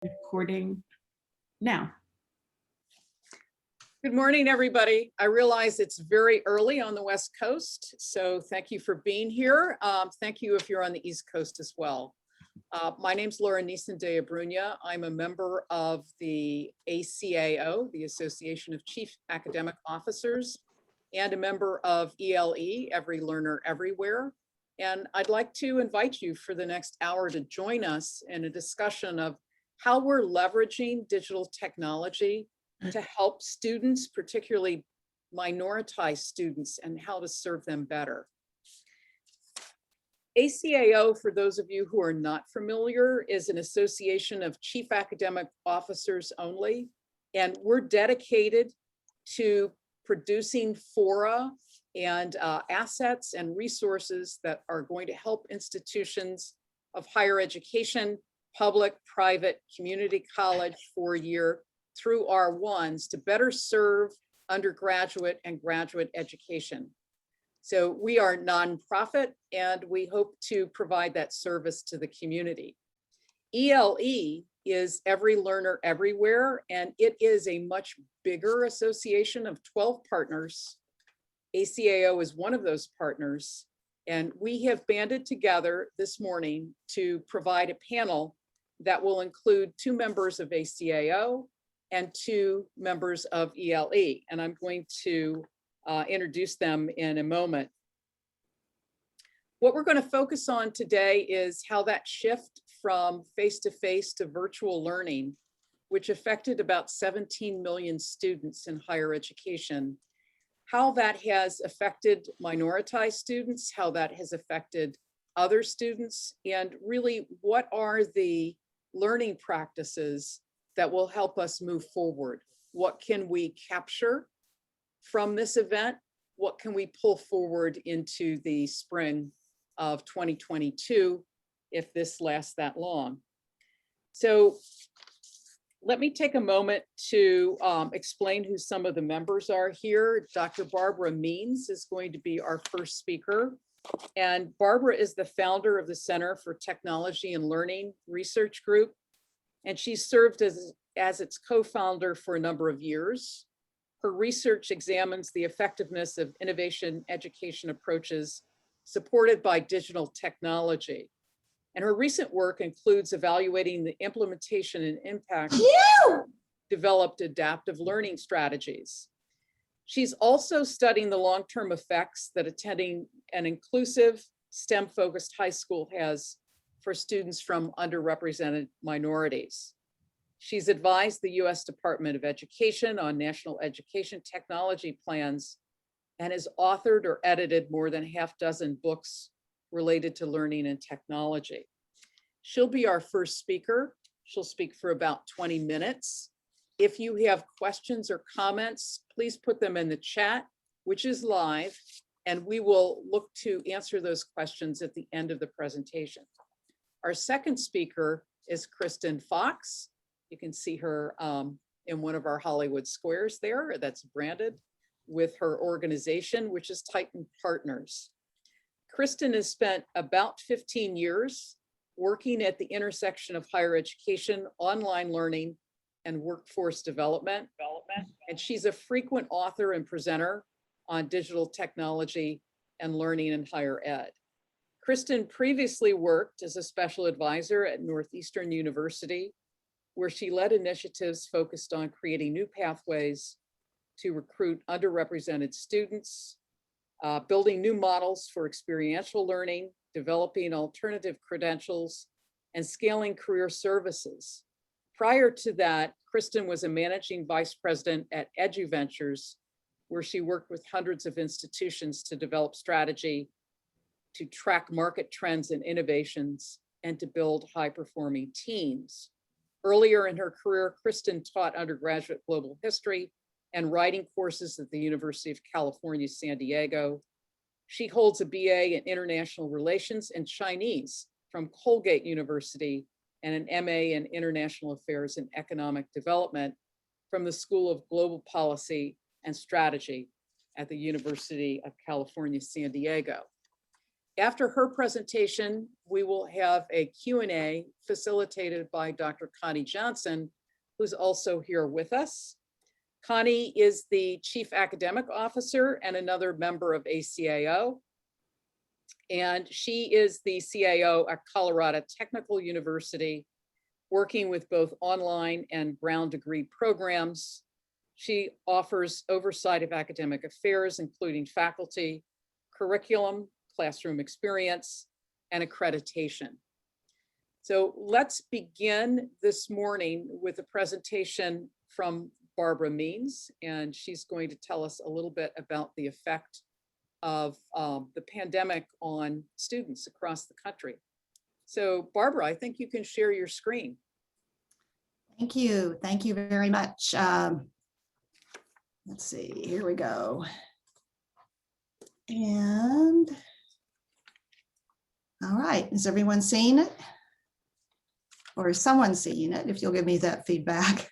Recording now. Good morning, everybody. I realize it's very early on the West Coast, so thank you for being here. Thank you if you're on the East Coast as well. My name's Laura Neeson de Abrunha. I'm a member of the ACAO, the Association of Chief Academic Officers, and a member of ELE, Every Learner Everywhere. And I'd like to invite you for the next hour to join us in a discussion of how we're leveraging digital technology to help students, particularly minoritized students, and how to serve them better. ACAO, for those of you who are not familiar, is an association of chief academic officers only, and we're dedicated to producing fora and assets and resources that are going to help institutions of higher education, public, private, community college, four-year, through R1s to better serve undergraduate and graduate education. So we are nonprofit and we hope to provide that service to the community. ELE is Every Learner Everywhere, and it is a much bigger association of 12 partners. ACAO is one of those partners, and we have banded together this morning to provide a panel that will include 2 members of ACAO and 2 members of ELE, and I'm going to introduce them in a moment. What we're going to focus on today is how that shift from face-to-face to virtual learning, which affected about 17 million students in higher education, how that has affected minoritized students, how that has affected other students, and really what are the learning practices that will help us move forward. What can we capture from this event? What can we pull forward into the spring of 2022 if this lasts that long? So let me take a moment to explain who some of the members are here. Dr. Barbara Means is going to be our first speaker. And Barbara is the founder of the Center for Technology and Learning Research Group. And she served as its co-founder for a number of years. Her research examines the effectiveness of innovation education approaches supported by digital technology. And her recent work includes evaluating the implementation and impact of developed adaptive learning strategies. She's also studying the long-term effects that attending an inclusive STEM-focused high school has for students from underrepresented minorities. She's advised the U.S. Department of Education on national education technology plans and has authored or edited more than six books related to learning and technology. She'll be our first speaker. She'll speak for about 20 minutes. If you have questions or comments, please put them in the chat, which is live, and we will look to answer those questions at the end of the presentation. Our second speaker is Kristen Fox. You can see her in one of our Hollywood squares there that's branded with her organization, which is Titan Partners. Kristen has spent about 15 years working at the intersection of higher education, online learning, and workforce development. And she's a frequent author and presenter on digital technology and learning in higher ed. Kristen previously worked as a special advisor at Northeastern University, where she led initiatives focused on creating new pathways to recruit underrepresented students, building new models for experiential learning, developing alternative credentials, and scaling career services. Prior to that, Kristen was a managing vice president at EduVentures, where she worked with hundreds of institutions to develop strategy, to track market trends and innovations, and to build high-performing teams. Earlier in her career, Kristen taught undergraduate global history and writing courses at the University of California, San Diego. She holds a BA in International Relations and Chinese from Colgate University and an MA in International Affairs and Economic Development from the School of Global Policy and Strategy at the University of California, San Diego. After her presentation, we will have a Q&A facilitated by Dr. Connie Johnson, who's also here with us. Connie is the Chief Academic Officer and another member of ACAO. And she is the CAO at Colorado Technical University, working with both online and ground degree programs. She offers oversight of academic affairs, including faculty, curriculum, classroom experience, and accreditation. So let's begin this morning with a presentation from Barbara Means, and she's going to tell us a little bit about the effect of the pandemic on students across the country. So Barbara, I think you can share your screen. Thank you. Thank you very much. Let's see, here we go. And all right, is everyone seeing it? Or is someone seeing it? If you'll give me that feedback.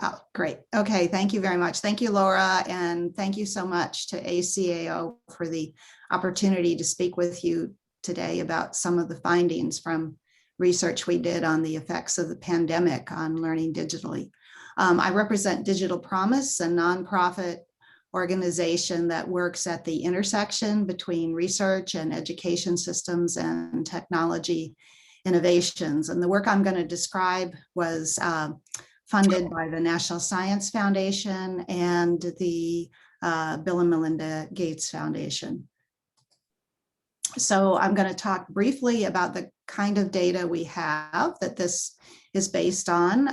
Oh, great. Okay, thank you very much. Thank you, Laura, and thank you so much to ACAO for the opportunity to speak with you today about some of the findings from research we did on the effects of the pandemic on learning digitally. I represent Digital Promise, a nonprofit organization that works at the intersection between research and education systems and technology innovations. And the work I'm going to describe was funded by the National Science Foundation and the Bill and Melinda Gates Foundation. So I'm going to talk briefly about the kind of data we have that this is based on,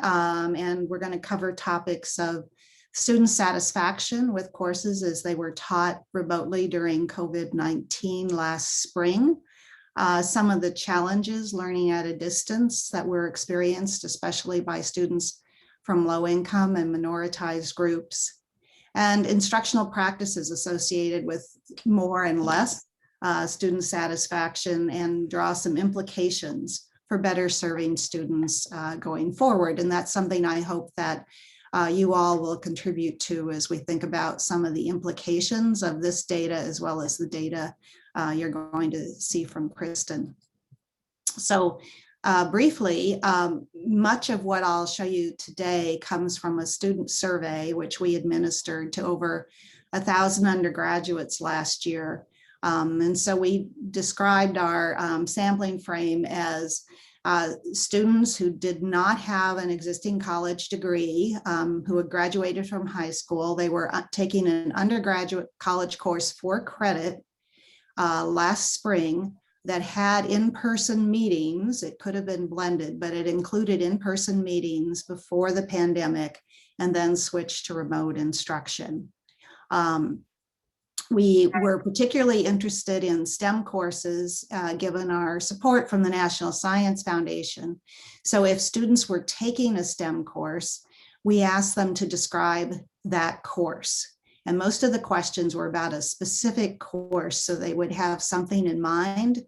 and we're going to cover topics of student satisfaction with courses as they were taught remotely during COVID-19 last spring, some of the challenges learning at a distance that were experienced, especially by students from low-income and minoritized groups, and instructional practices associated with more and less student satisfaction, and draw some implications for better serving students going forward. And that's something I hope that you all will contribute to as we think about some of the implications of this data, as well as the data you're going to see from Kristen. So briefly, much of what I'll show you today comes from a student survey, which we administered to over 1,000 undergraduates last year. And so we described our sampling frame as students who did not have an existing college degree, who had graduated from high school. They were taking an undergraduate college course for credit last spring that had in-person meetings. It could have been blended, but it included in-person meetings before the pandemic and then switched to remote instruction. We were particularly interested in STEM courses, given our support from the National Science Foundation. So if students were taking a STEM course, we asked them to describe that course. And most of the questions were about a specific course, so they would have something in mind,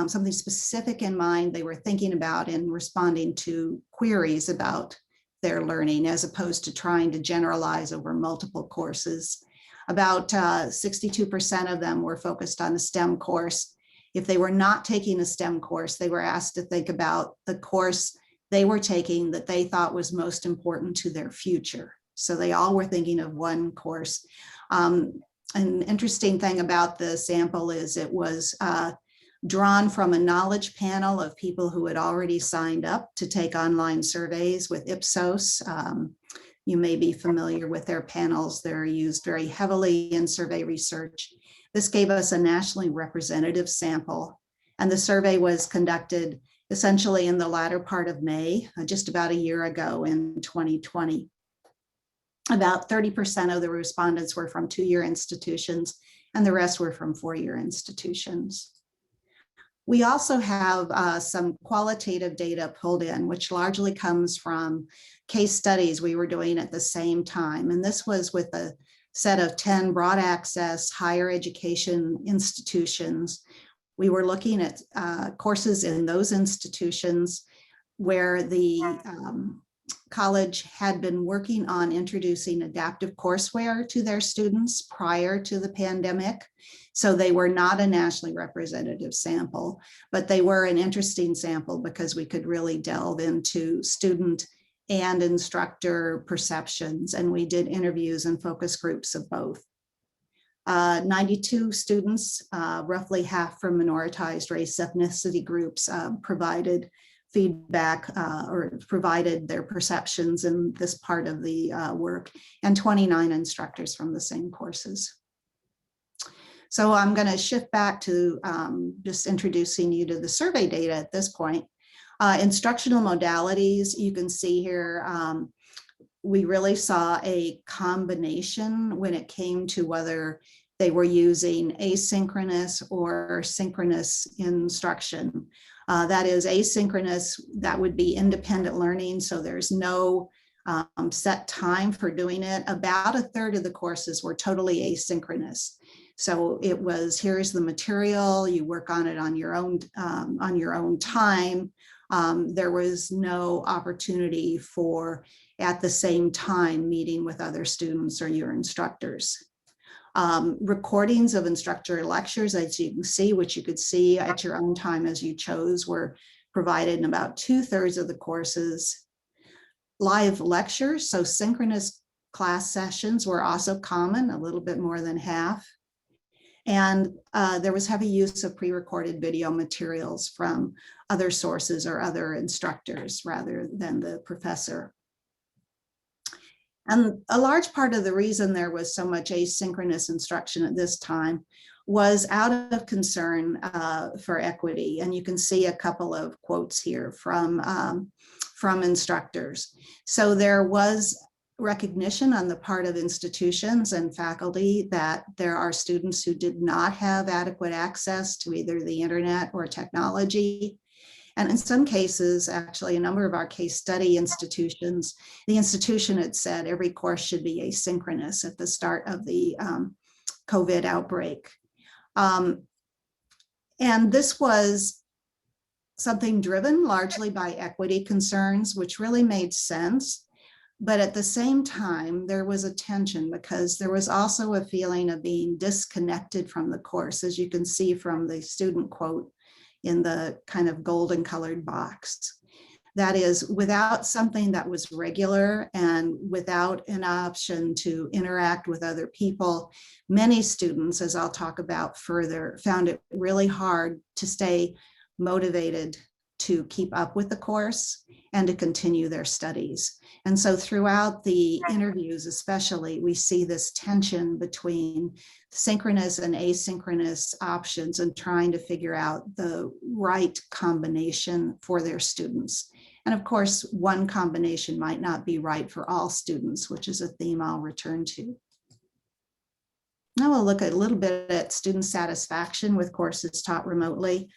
something specific in mind they were thinking about in responding to queries about their learning, as opposed to trying to generalize over multiple courses. About 62% of them were focused on a STEM course. If they were not taking a STEM course, they were asked to think about the course they were taking that they thought was most important to their future. So they all were thinking of one course. An interesting thing about the sample is it was drawn from a knowledge panel of people who had already signed up to take online surveys with Ipsos. You may be familiar with their panels. They're used very heavily in survey research. This gave us a nationally representative sample, and the survey was conducted essentially in the latter part of May, just about a year ago in 2020. About 30% of the respondents were from two-year institutions, and the rest were from four-year institutions. We also have some qualitative data pulled in, which largely comes from case studies we were doing at the same time. And this was with a set of 10 broad access higher education institutions. We were looking at courses in those institutions where the college had been working on introducing adaptive courseware to their students prior to the pandemic. So they were not a nationally representative sample, but they were an interesting sample because we could really delve into student and instructor perceptions. And we did interviews and focus groups of both. 92 students, roughly half from minoritized race ethnicity groups, provided feedback or provided their perceptions in this part of the work, and 29 instructors from the same courses. So I'm going to shift back to just introducing you to the survey data at this point. Instructional modalities, you can see here, we really saw a combination when it came to whether they were using asynchronous or synchronous instruction. That is asynchronous, that would be independent learning, so there's no set time for doing it. About a third of the courses were totally asynchronous. So it was, here's the material, you work on it on your own time. There was no opportunity for, at the same time, meeting with other students or your instructors. Recordings of instructor lectures, as you can see, which you could see at your own time as you chose, were provided in about 2/3 of the courses. Live lectures, so synchronous class sessions, were also common, a little bit more than half. And there was heavy use of pre-recorded video materials from other sources or other instructors rather than the professor. And a large part of the reason there was so much asynchronous instruction at this time was out of concern for equity. And you can see a couple of quotes here from instructors. So there was recognition on the part of institutions and faculty that there are students who did not have adequate access to either the internet or technology. And in some cases, actually, a number of our case study institutions, the institution had said every course should be asynchronous at the start of the COVID outbreak. And this was something driven largely by equity concerns, which really made sense. But at the same time, there was a tension because there was also a feeling of being disconnected from the course, as you can see from the student quote in the kind of golden colored box. That is, without something that was regular and without an option to interact with other people, many students, as I'll talk about further, found it really hard to stay motivated to keep up with the course and to continue their studies. And so throughout the interviews, especially, we see this tension between synchronous and asynchronous options and trying to figure out the right combination for their students. And of course, one combination might not be right for all students, which is a theme I'll return to. Now we'll look a little bit at student satisfaction with courses taught remotely.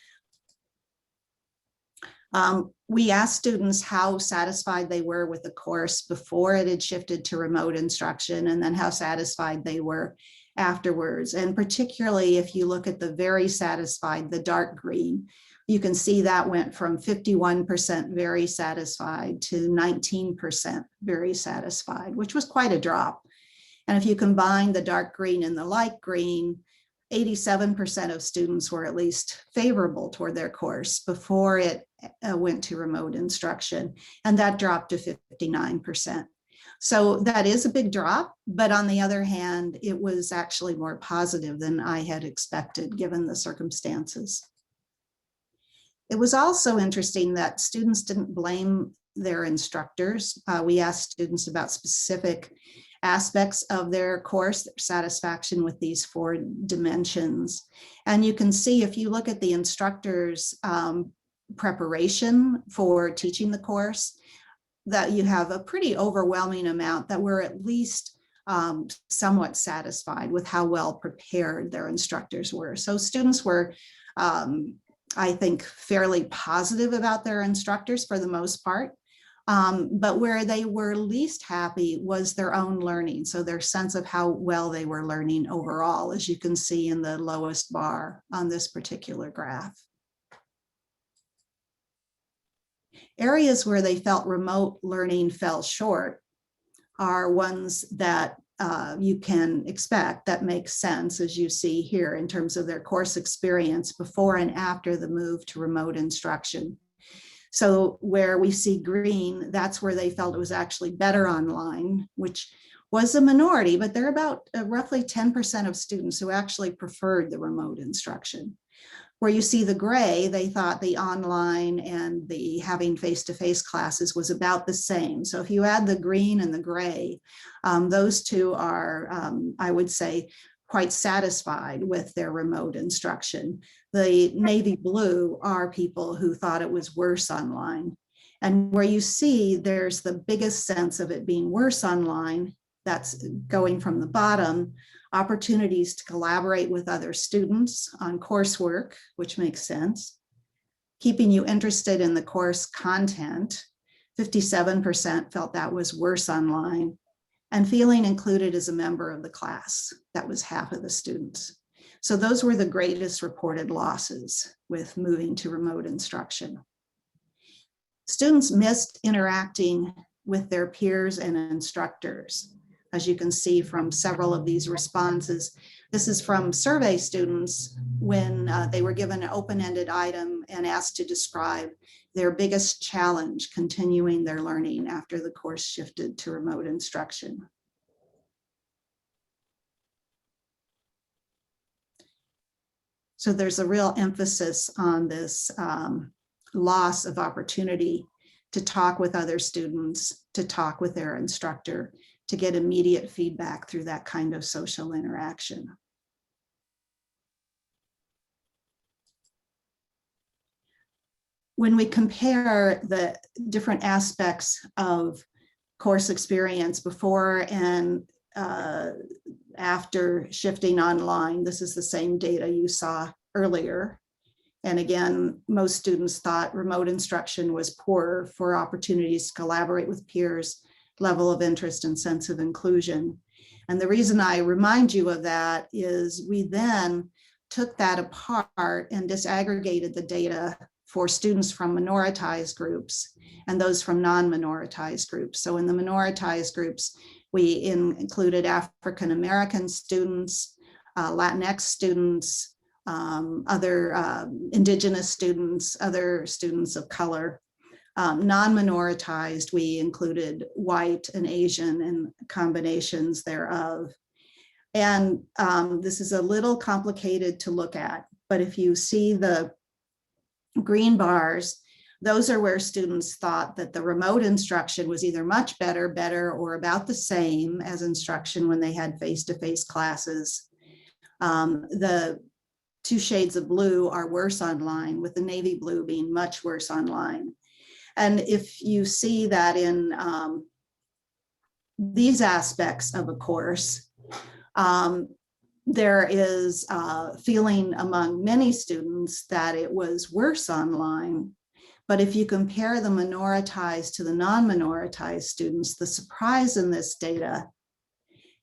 We asked students how satisfied they were with the course before it had shifted to remote instruction, and then how satisfied they were afterwards. And particularly if you look at the very satisfied, the dark green, you can see that went from 51% very satisfied to 19% very satisfied, which was quite a drop. And if you combine the dark green and the light green, 87% of students were at least favorable toward their course before it went to remote instruction, and that dropped to 59%. So that is a big drop, but on the other hand, it was actually more positive than I had expected given the circumstances. It was also interesting that students didn't blame their instructors. We asked students about specific aspects of their course, their satisfaction with these 4 dimensions. And you can see if you look at the instructor's preparation for teaching the course, that you have a pretty overwhelming amount that were at least somewhat satisfied with how well prepared their instructors were. So students were, I think, fairly positive about their instructors for the most part. But where they were least happy was their own learning. So their sense of how well they were learning overall, as you can see in the lowest bar on this particular graph. Areas where they felt remote learning fell short are ones that you can expect, that makes sense, as you see here, in terms of their course experience before and after the move to remote instruction. So where we see green, that's where they felt it was actually better online, which was a minority, but they're about roughly 10% of students who actually preferred the remote instruction. Where you see the gray, they thought the online and the having face-to-face classes was about the same. So if you add the green and the gray, those two are, I would say, quite satisfied with their remote instruction. The navy blue are people who thought it was worse online. And where you see there's the biggest sense of it being worse online, that's going from the bottom, opportunities to collaborate with other students on coursework, which makes sense. Keeping you interested in the course content, 57% felt that was worse online. And feeling included as a member of the class, that was half of the students. So those were the greatest reported losses with moving to remote instruction. Students missed interacting with their peers and instructors. As you can see from several of these responses, this is from survey students when they were given an open-ended item and asked to describe their biggest challenge continuing their learning after the course shifted to remote instruction. So there's a real emphasis on this loss of opportunity to talk with other students, to talk with their instructor, to get immediate feedback through that kind of social interaction. When we compare the different aspects of course experience before and after shifting online, this is the same data you saw earlier. And again, most students thought remote instruction was poorer for opportunities to collaborate with peers, level of interest and sense of inclusion. And the reason I remind you of that is we then took that apart and disaggregated the data for students from minoritized groups and those from non-minoritized groups. So in the minoritized groups, we included African-American students, Latinx students, other indigenous students, other students of color. Non-minoritized, we included white and Asian and combinations thereof. And this is a little complicated to look at, but if you see the green bars, those are where students thought that the remote instruction was either much better, or about the same as instruction when they had face-to-face classes. The two shades of blue are worse online, with the navy blue being much worse online. And if you see that in these aspects of a course, there is a feeling among many students that it was worse online. But if you compare the minoritized to the non-minoritized students, the surprise in this data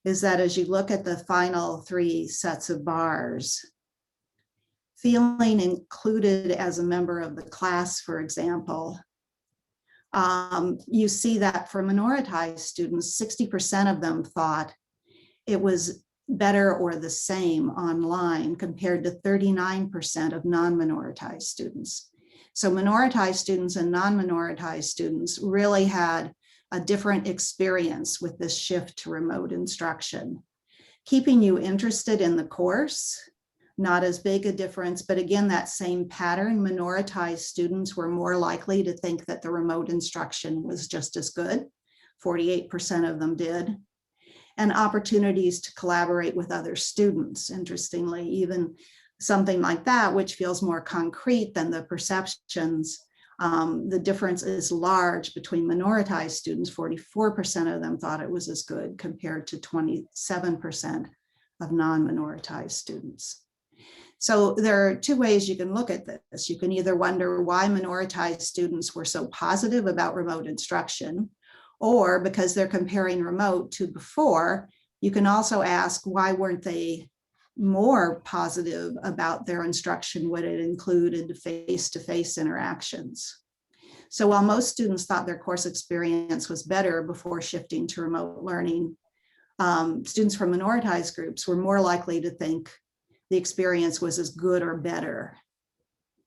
is that as you look at the final three sets of bars, feeling included as a member of the class, for example, you see that for minoritized students, 60% of them thought it was better or the same online compared to 39% of non-minoritized students. So minoritized students and non-minoritized students really had a different experience with this shift to remote instruction. Keeping you interested in the course, not as big a difference, but again, that same pattern, minoritized students were more likely to think that the remote instruction was just as good. 48% of them did. And opportunities to collaborate with other students, interestingly, even something like that, which feels more concrete than the perceptions. The difference is large between minoritized students. 44% of them thought it was as good compared to 27% of non-minoritized students. So there are two ways you can look at this. You can either wonder why minoritized students were so positive about remote instruction, or because they're comparing remote to before, you can also ask why weren't they more positive about their instruction when it included face-to-face interactions. So while most students thought their course experience was better before shifting to remote learning, students from minoritized groups were more likely to think the experience was as good or better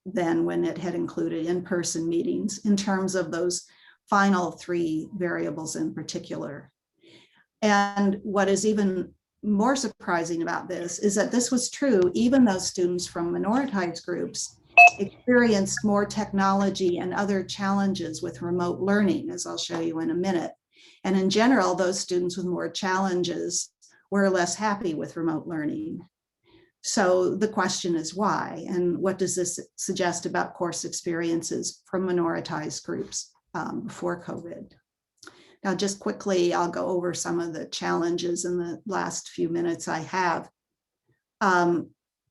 than when it had included in-person meetings in terms of those final three variables in particular. And what is even more surprising about this is that this was true even though students from minoritized groups experienced more technology and other challenges with remote learning, as I'll show you in a minute. And in general, those students with more challenges were less happy with remote learning. So the question is why, and what does this suggest about course experiences from minoritized groups before COVID? Now, just quickly, I'll go over some of the challenges in the last few minutes I have.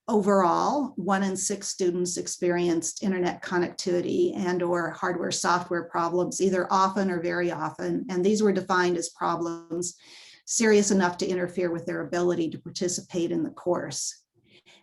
Overall, 1 in 6 students experienced internet connectivity and/or hardware software problems, either often or very often. And these were defined as problems serious enough to interfere with their ability to participate in the course.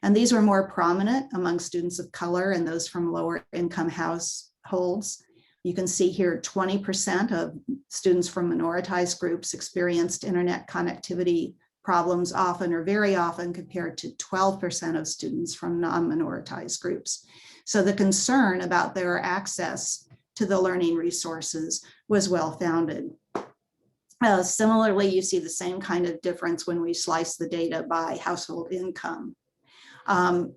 And these were more prominent among students of color and those from lower income households. You can see here 20% of students from minoritized groups experienced internet connectivity problems often or very often, compared to 12% of students from non-minoritized groups. So the concern about their access to the learning resources was well-founded. Similarly, you see the same kind of difference when we slice the data by household income.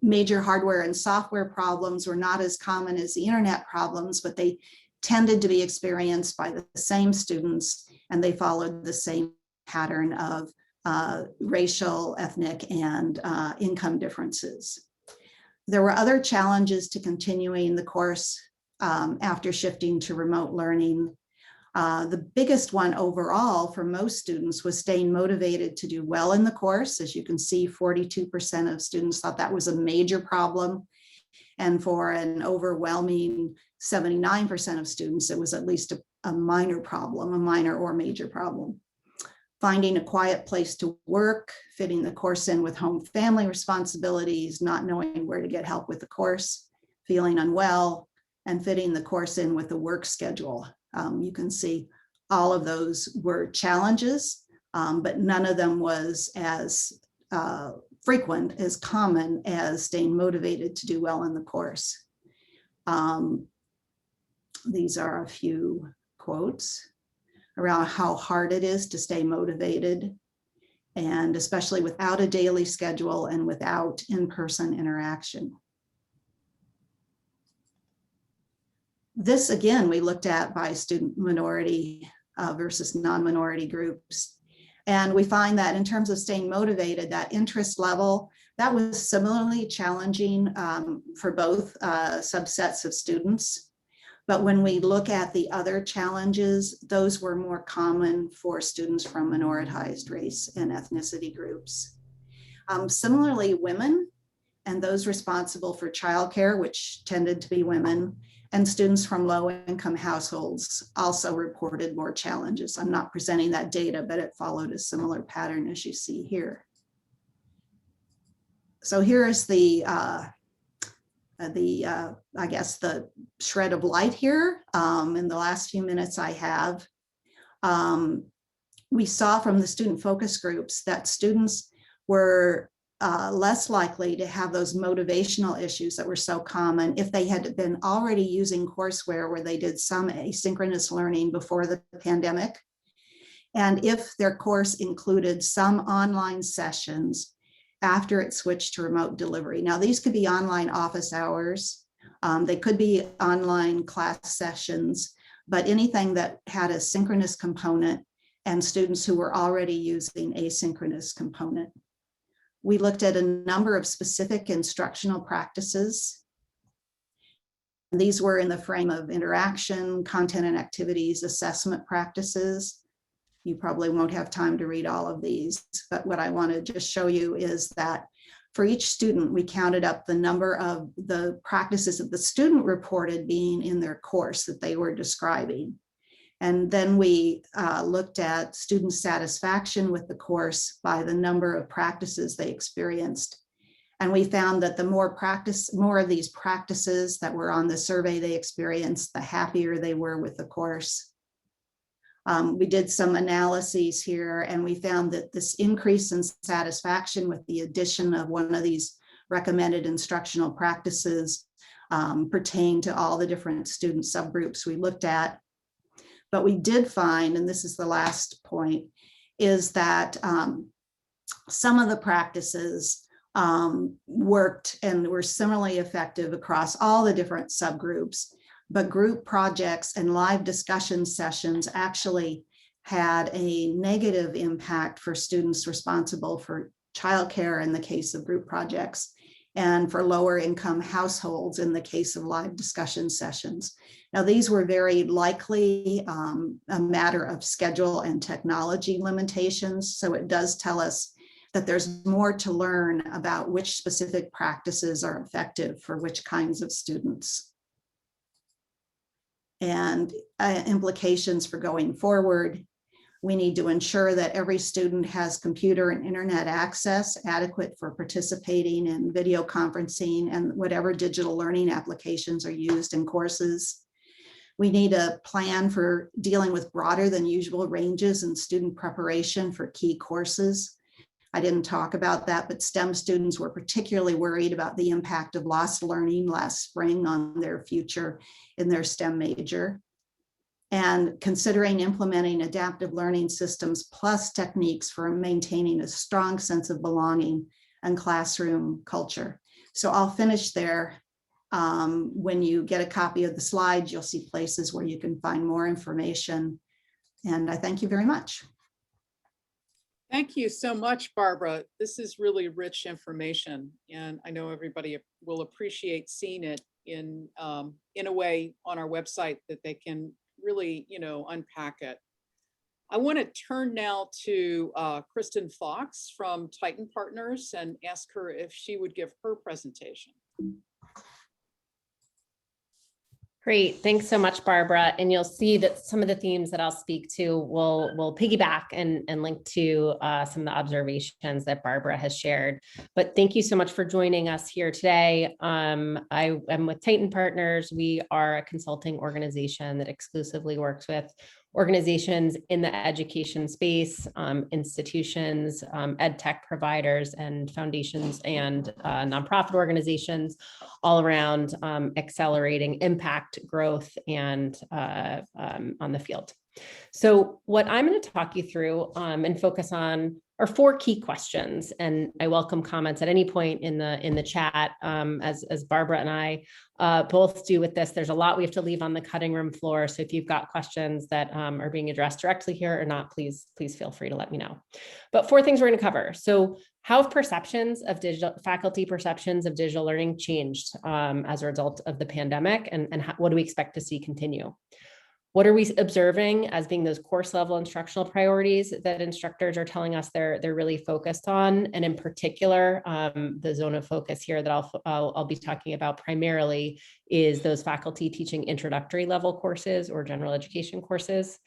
Major hardware and software problems were not as common as the internet problems, but they tended to be experienced by the same students, and they followed the same pattern of racial, ethnic, and income differences. There were other challenges to continuing the course after shifting to remote learning. The biggest one overall for most students was staying motivated to do well in the course. As you can see, 42% of students thought that was a major problem. And for an overwhelming 79% of students, it was at least a minor problem, a minor or major problem. Finding a quiet place to work, fitting the course in with home family responsibilities, not knowing where to get help with the course, feeling unwell, and fitting the course in with the work schedule. You can see all of those were challenges, but none of them was as frequent, as common as staying motivated to do well in the course. These are a few quotes around how hard it is to stay motivated, and especially without a daily schedule and without in-person interaction. This, again, we looked at by student minority versus non-minority groups. And we find that in terms of staying motivated, that interest level, that was similarly challenging for both subsets of students. But when we look at the other challenges, those were more common for students from minoritized race and ethnicity groups. Similarly, women and those responsible for childcare, which tended to be women, and students from low-income households also reported more challenges. I'm not presenting that data, but it followed a similar pattern as you see here. So here is I guess the shred of light here in the last few minutes I have. We saw from the student focus groups that students were less likely to have those motivational issues that were so common if they had been already using courseware where they did some asynchronous learning before the pandemic, and if their course included some online sessions after it switched to remote delivery. Now, these could be online office hours, they could be online class sessions, but anything that had a synchronous component and students who were already using asynchronous component. We looked at a number of specific instructional practices. These were in the frame of interaction, content and activities, assessment practices. You probably won't have time to read all of these, but what I want to just show you is that for each student, we counted up the number of the practices that the student reported being in their course that they were describing. And then we looked at student satisfaction with the course by the number of practices they experienced. And we found that the more of these practices that were on the survey they experienced, the happier they were with the course. We did some analyses here, and we found that this increase in satisfaction with the addition of one of these recommended instructional practices pertain to all the different student subgroups we looked at. But we did find, and this is the last point, is that some of the practices worked and were similarly effective across all the different subgroups, but group projects and live discussion sessions actually had a negative impact for students responsible for childcare in the case of group projects, and for lower income households in the case of live discussion sessions. Now, these were very likely a matter of schedule and technology limitations. So it does tell us that there's more to learn about which specific practices are effective for which kinds of students. And implications for going forward. We need to ensure that every student has computer and internet access adequate for participating in video conferencing and whatever digital learning applications are used in courses. We need a plan for dealing with broader than usual ranges in student preparation for key courses. I didn't talk about that, but STEM students were particularly worried about the impact of lost learning last spring on their future in their STEM major. And considering implementing adaptive learning systems plus techniques for maintaining a strong sense of belonging and classroom culture. So I'll finish there. When you get a copy of the slides, you'll see places where you can find more information. And I thank you very much. Thank you so much, Barbara. This is really rich information, and I know everybody will appreciate seeing it in a way on our website that they can really, unpack it. I want to turn now to Kristen Fox from Titan Partners and ask her if she would give her presentation. Great, thanks so much, Barbara. And you'll see that some of the themes that I'll speak to will piggyback and link to some of the observations that Barbara has shared. But thank you so much for joining us here today. I am with Titan Partners. We are a consulting organization that exclusively works with organizations in the education space, institutions, ed tech providers, and foundations and nonprofit organizations all around accelerating impact, growth, and on the field. So what I'm going to talk you through and focus on are 4 key questions, and I welcome comments at any point in the chat, as Barbara and I both do with this. There's a lot we have to leave on the cutting room floor, so if you've got questions that are being addressed directly here or not, please feel free to let me know. But 4 things we're going to cover. So how have faculty perceptions of digital learning changed as a result of the pandemic, and what do we expect to see continue? What are we observing as being those course level instructional priorities that instructors are telling us they're really focused on? And in particular, the zone of focus here that I'll be talking about primarily is those faculty teaching introductory level courses or general education courses.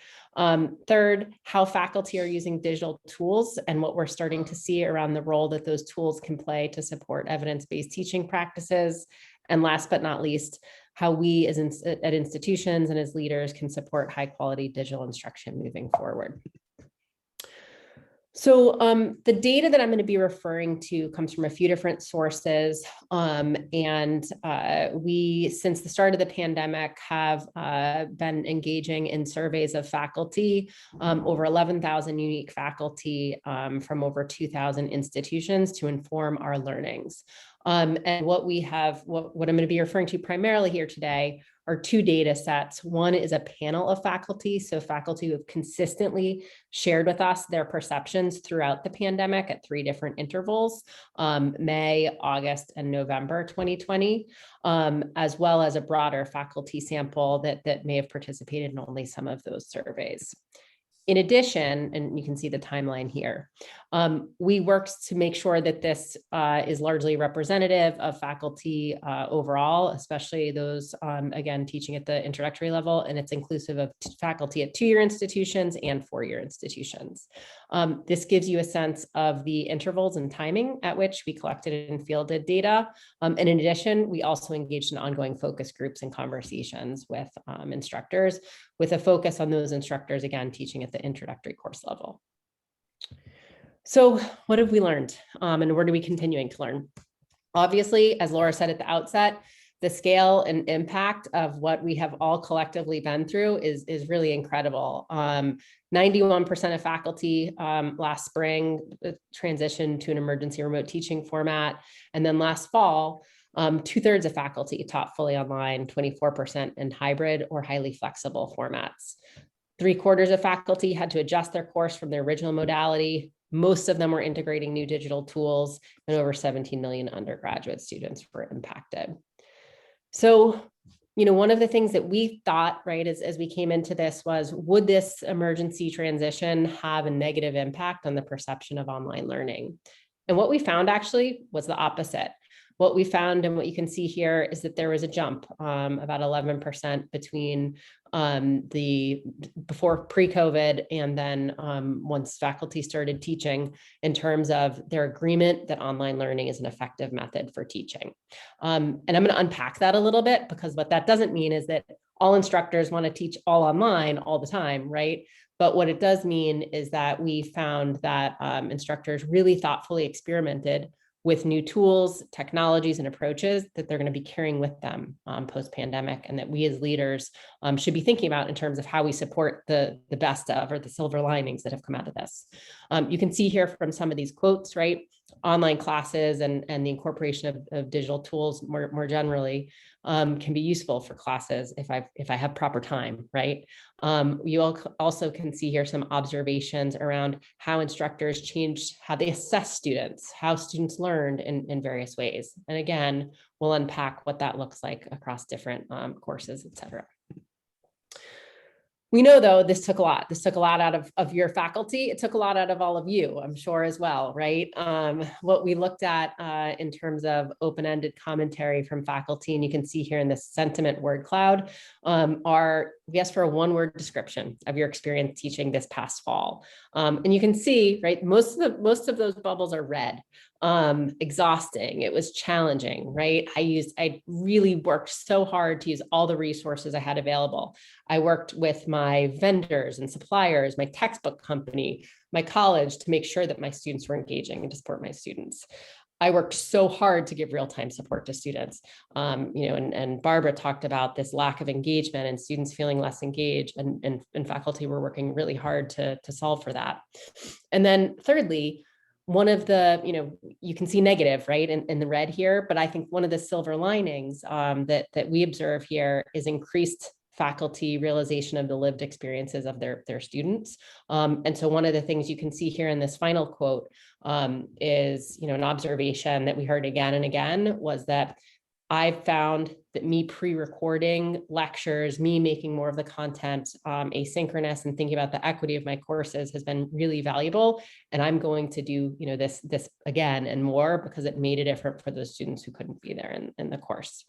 Third, how faculty are using digital tools and what we're starting to see around the role that those tools can play to support evidence-based teaching practices. And last but not least, how we at institutions and as leaders can support high quality digital instruction moving forward. So the data that I'm going to be referring to comes from a few different sources. We, since the start of the pandemic, have been engaging in surveys of faculty, over 11,000 unique faculty from over 2,000 institutions to inform our learnings. And what I'm going to be referring to primarily here today are 2 data sets. One is a panel of faculty, so faculty who have consistently shared with us their perceptions throughout the pandemic at 3 different intervals, May, August, and November 2020, as well as a broader faculty sample that may have participated in only some of those surveys. In addition, and you can see the timeline here, we worked to make sure that this is largely representative of faculty overall, especially those, again, teaching at the introductory level, and it's inclusive of faculty at 2-year institutions and 4-year institutions. This gives you a sense of the intervals and timing at which we collected and fielded data. And in addition, we also engaged in ongoing focus groups and conversations with instructors, with a focus on those instructors, again, teaching at the introductory course level. So what have we learned, and what are we continuing to learn? Obviously, as Laura said at the outset, the scale and impact of what we have all collectively been through is really incredible. 91% of faculty last spring transitioned to an emergency remote teaching format. And then last fall, 2/3 of faculty taught fully online, 24% in hybrid or highly flexible formats. 3/4 of faculty had to adjust their course from their original modality. Most of them were integrating new digital tools, and over 17 million undergraduate students were impacted. So, one of the things that we thought, right, as we came into this was, would this emergency transition have a negative impact on the perception of online learning? And what we found actually was the opposite. What we found, and what you can see here, is that there was a jump, about 11% between before pre-COVID and then once faculty started teaching, in terms of their agreement that online learning is an effective method for teaching. And I'm going to unpack that a little bit, because what that doesn't mean is that all instructors want to teach all online all the time, right? But what it does mean is that we found that instructors really thoughtfully experimented with new tools, technologies, and approaches that they're going to be carrying with them post-pandemic, and that we as leaders should be thinking about in terms of how we support the best of, or the silver linings that have come out of this. You can see here from some of these quotes, right? Online classes and the incorporation of digital tools more generally can be useful for classes if I have proper time, right? You also can see here some observations around how instructors changed how they assess students, how students learned in various ways. And again, we'll unpack what that looks like across different courses, et cetera. We know, though, this took a lot. This took a lot out of your faculty. It took a lot out of all of you, I'm sure, as well, right? What we looked at in terms of open-ended commentary from faculty, and you can see here in this sentiment word cloud, we asked for a one-word description of your experience teaching this past fall. And you can see, right, most of those bubbles are red. Exhausting. It was challenging, right? I really worked so hard to use all the resources I had available. I worked with my vendors and suppliers, my textbook company, my college, to make sure that my students were engaging and to support my students. I worked so hard to give real-time support to students. And Barbara talked about this lack of engagement and students feeling less engaged, and faculty were working really hard to solve for that. And then thirdly, one of the, you can see negative, right, in the red here, but I think one of the silver linings that we observe here is increased faculty realization of the lived experiences of their students. And so one of the things you can see here in this final quote is, an observation that we heard again and again, was that I've found that me pre-recording lectures, me making more of the content asynchronous and thinking about the equity of my courses has been really valuable. And I'm going to do, this again and more, because it made a difference for those students who couldn't be there in the course.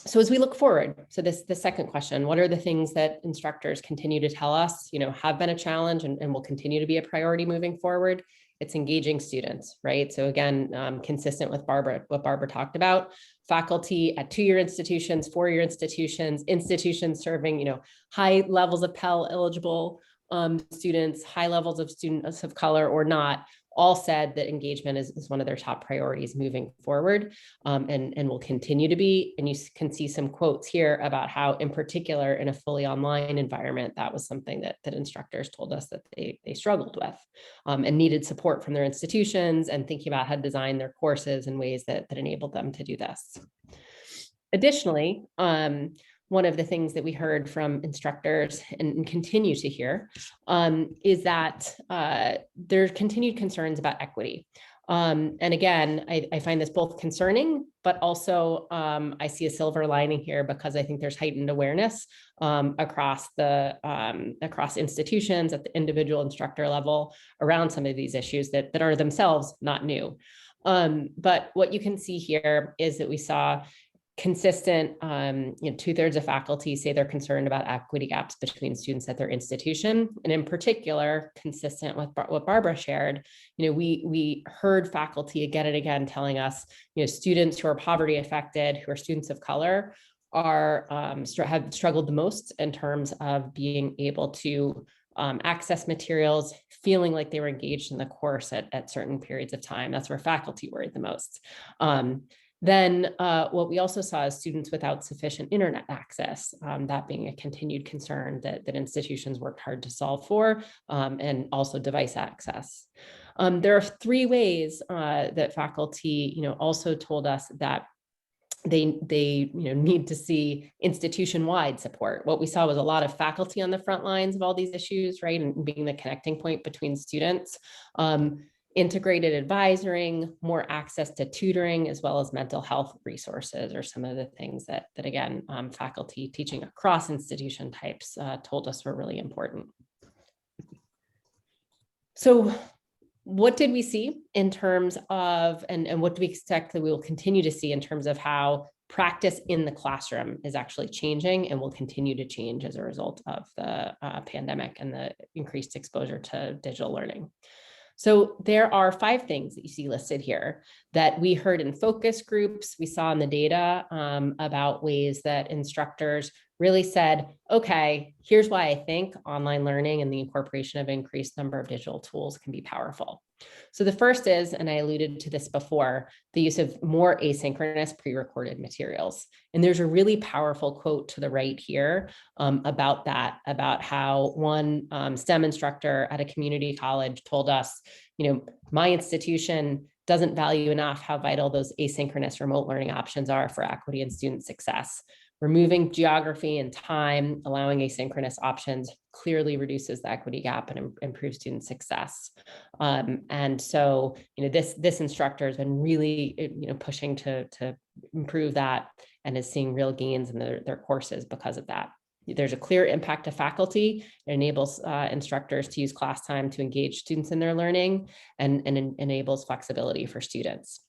So as we look forward, so the second question, what are the things that instructors continue to tell us, have been a challenge and will continue to be a priority moving forward? It's engaging students, right? So again, consistent with what Barbara talked about, faculty at 2-year institutions, 4-year institutions serving, high levels of Pell eligible students, high levels of students of color or not, all said that engagement is one of their top priorities moving forward, and will continue to be. And you can see some quotes here about how, in particular, in a fully online environment, that was something that instructors told us that they struggled with and needed support from their institutions, and thinking about how to design their courses in ways that enabled them to do this. Additionally, one of the things that we heard from instructors and continue to hear is that there are continued concerns about equity. And again, I find this both concerning, but also I see a silver lining here because I think there's heightened awareness across institutions at the individual instructor level around some of these issues that are themselves not new. But what you can see here is that we saw consistent, 2/3 of faculty say they're concerned about equity gaps between students at their institution. And in particular, consistent with what Barbara shared, we heard faculty again and again telling us, students who are poverty affected, who are students of color, have struggled the most in terms of being able to access materials, feeling like they were engaged in the course at certain periods of time. That's where faculty worried the most. Then what we also saw is students without sufficient internet access, that being a continued concern that institutions worked hard to solve for, and also device access. There are 3 ways that faculty, also told us that they need to see institution-wide support. What we saw was a lot of faculty on the front lines of all these issues, right, and being the connecting point between students. Integrated advising, more access to tutoring, as well as mental health resources are some of the things that again, faculty teaching across institution types told us were really important. So what did we see in terms of, and what do we expect that we will continue to see in terms of how practice in the classroom is actually changing and will continue to change as a result of the pandemic and the increased exposure to digital learning? So there are 5 things that you see listed here that we heard in focus groups. We saw in the data about ways that instructors really said, okay, here's why I think online learning and the incorporation of increased number of digital tools can be powerful. So the first is, and I alluded to this before, the use of more asynchronous pre-recorded materials. And there's a really powerful quote to the right here about that, about how one STEM instructor at a community college told us, my institution doesn't value enough how vital those asynchronous remote learning options are for equity and student success. Removing geography and time, allowing asynchronous options clearly reduces the equity gap and improves student success. And so, this instructor has been really, pushing to improve that and is seeing real gains in their courses because of that. There's a clear impact to faculty. It enables instructors to use class time to engage students in their learning and enables flexibility for students.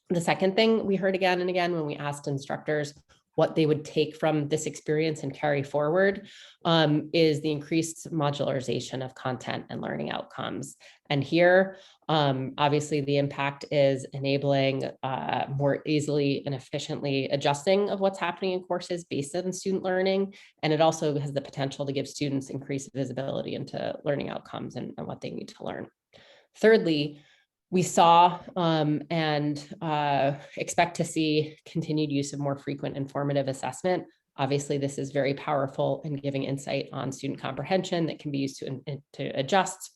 The second thing we heard again and again when we asked instructors what they would take from this experience and carry forward is the increased modularization of content and learning outcomes. And here, obviously, the impact is enabling more easily and efficiently adjusting of what's happening in courses based on student learning. And it also has the potential to give students increased visibility into learning outcomes and what they need to learn. Thirdly, we saw and expect to see continued use of more frequent informative assessment. Obviously, this is very powerful in giving insight on student comprehension that can be used to adjust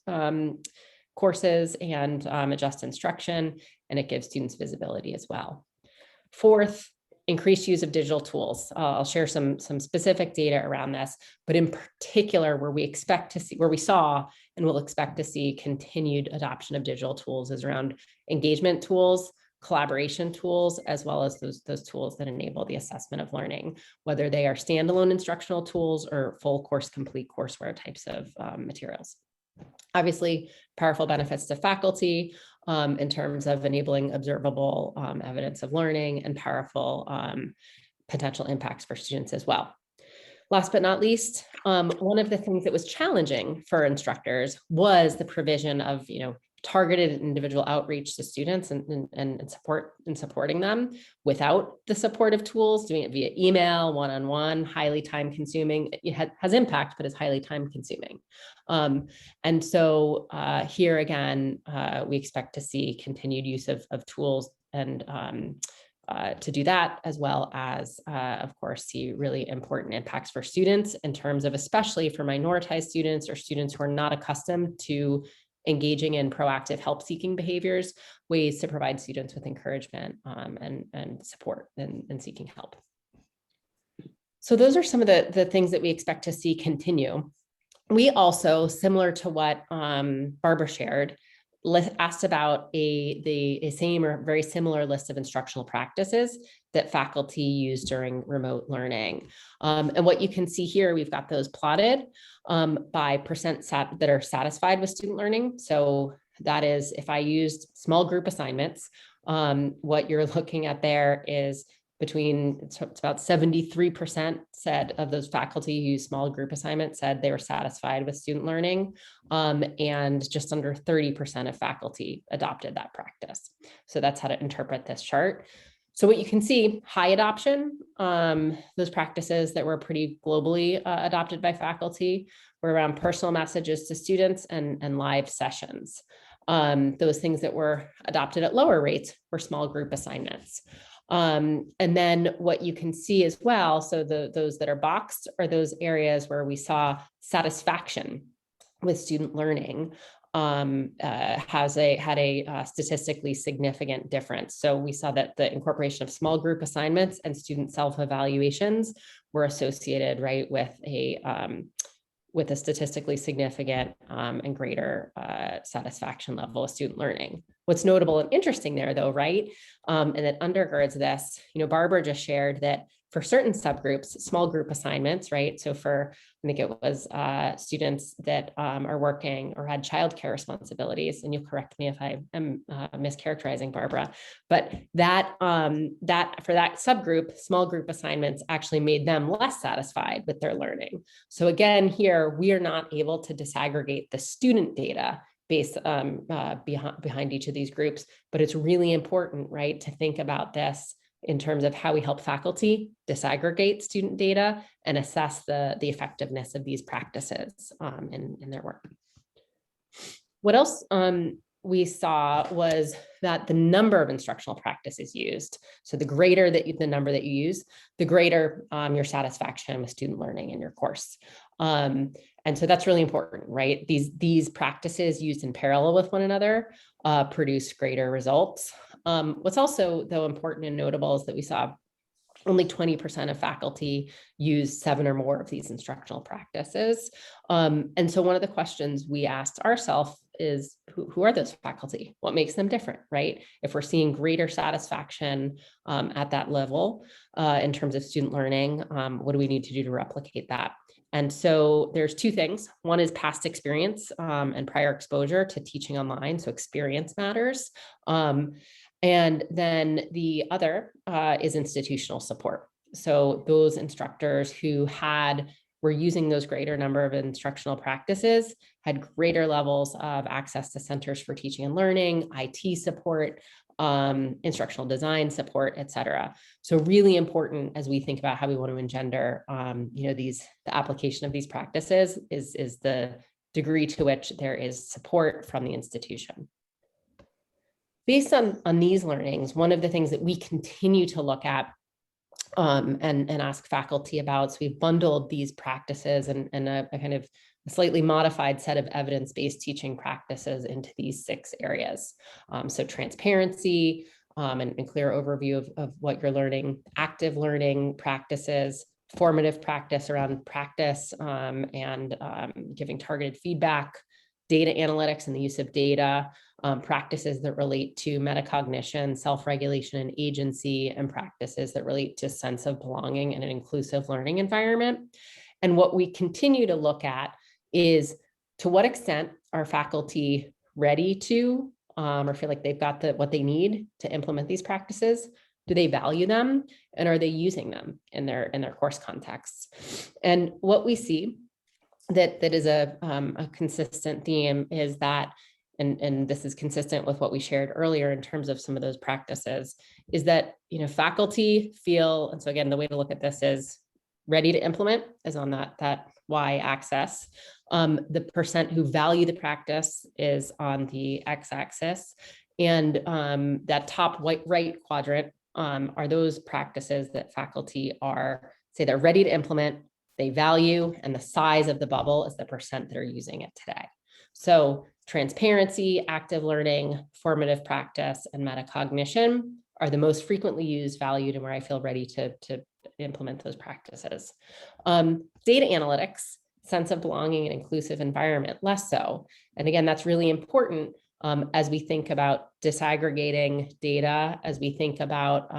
courses and adjust instruction, and it gives students visibility as well. Fourth, increased use of digital tools. I'll share some specific data around this, but in particular, where we saw and will expect to see continued adoption of digital tools is around engagement tools, collaboration tools, as well as those tools that enable the assessment of learning, whether they are standalone instructional tools or full course complete courseware types of materials. Obviously, powerful benefits to faculty in terms of enabling observable evidence of learning and powerful potential impacts for students as well. Last but not least, one of the things that was challenging for instructors was the provision of, targeted individual outreach to students and supporting them without the supportive tools, doing it via email, one-on-one, highly time consuming. It has impact, but is highly time consuming. And so here again, we expect to see continued use of tools and to do that, as well as, of course, see really important impacts for students in terms of, especially for minoritized students or students who are not accustomed to engaging in proactive help-seeking behaviors, ways to provide students with encouragement and support in seeking help. So those are some of the things that we expect to see continue. We also, similar to what Barbara shared, asked about a same or very similar list of instructional practices that faculty use during remote learning. And what you can see here, we've got those plotted by percent that are satisfied with student learning. So that is, if I used small group assignments, what you're looking at there is it's about 73% said of those faculty who use small group assignments said they were satisfied with student learning, and just under 30% of faculty adopted that practice. So that's how to interpret this chart. So what you can see, high adoption, those practices that were pretty globally adopted by faculty were around personal messages to students and live sessions. Those things that were adopted at lower rates were small group assignments. And then what you can see as well, so those that are boxed are those areas where we saw satisfaction with student learning had a statistically significant difference. So we saw that the incorporation of small group assignments and student self-evaluations were associated, right, with a statistically significant and greater satisfaction level of student learning. What's notable and interesting there, though, right, and that undergirds this, Barbara just shared that for certain subgroups, small group assignments, right? So for, I think it was students that are working or had childcare responsibilities, and you'll correct me if I am mischaracterizing, Barbara, but that for that subgroup, small group assignments actually made them less satisfied with their learning. So again, here, we are not able to disaggregate the student data based behind each of these groups, but it's really important, right, to think about this in terms of how we help faculty disaggregate student data and assess the effectiveness of these practices in their work. What else we saw was that the number of instructional practices used, so the greater the number that you use, the greater your satisfaction with student learning in your course. And so that's really important, right? These practices used in parallel with one another produce greater results. What's also, though, important and notable is that we saw only 20% of faculty use 7 or more of these instructional practices. And so one of the questions we asked ourselves is, who are those faculty? What makes them different, right? If we're seeing greater satisfaction at that level in terms of student learning, what do we need to do to replicate that? And so there's 2 things. One is past experience and prior exposure to teaching online. So experience matters. And then the other is institutional support. So those instructors who were using those greater number of instructional practices had greater levels of access to centers for teaching and learning, IT support, instructional design support, et cetera. So really important as we think about how we want to engender, the application of these practices is the degree to which there is support from the institution. Based on these learnings, one of the things that we continue to look at and ask faculty about, so we've bundled these practices and a kind of slightly modified set of evidence-based teaching practices into these 6 areas. So transparency and clear overview of what you're learning, active learning practices, formative practice around practice and giving targeted feedback, data analytics and the use of data, practices that relate to metacognition, self-regulation and agency, and practices that relate to sense of belonging in an inclusive learning environment. And what we continue to look at is, to what extent are faculty ready to or feel like they've got what they need to implement these practices? Do they value them, and are they using them in their course contexts? And what we see that is a consistent theme is that, and this is consistent with what we shared earlier in terms of some of those practices, is that faculty feel, and so again, the way to look at this is ready to implement is on that y-axis. The percent who value the practice is on the x-axis, and that top right quadrant are those practices that faculty say they're ready to implement, they value, and the size of the bubble is the percent that are using it today. So transparency, active learning, formative practice, and metacognition are the most frequently used, valued, and where I feel ready to implement those practices. Data analytics, sense of belonging and inclusive environment, less so. And again, that's really important As we think about disaggregating data, as we think about,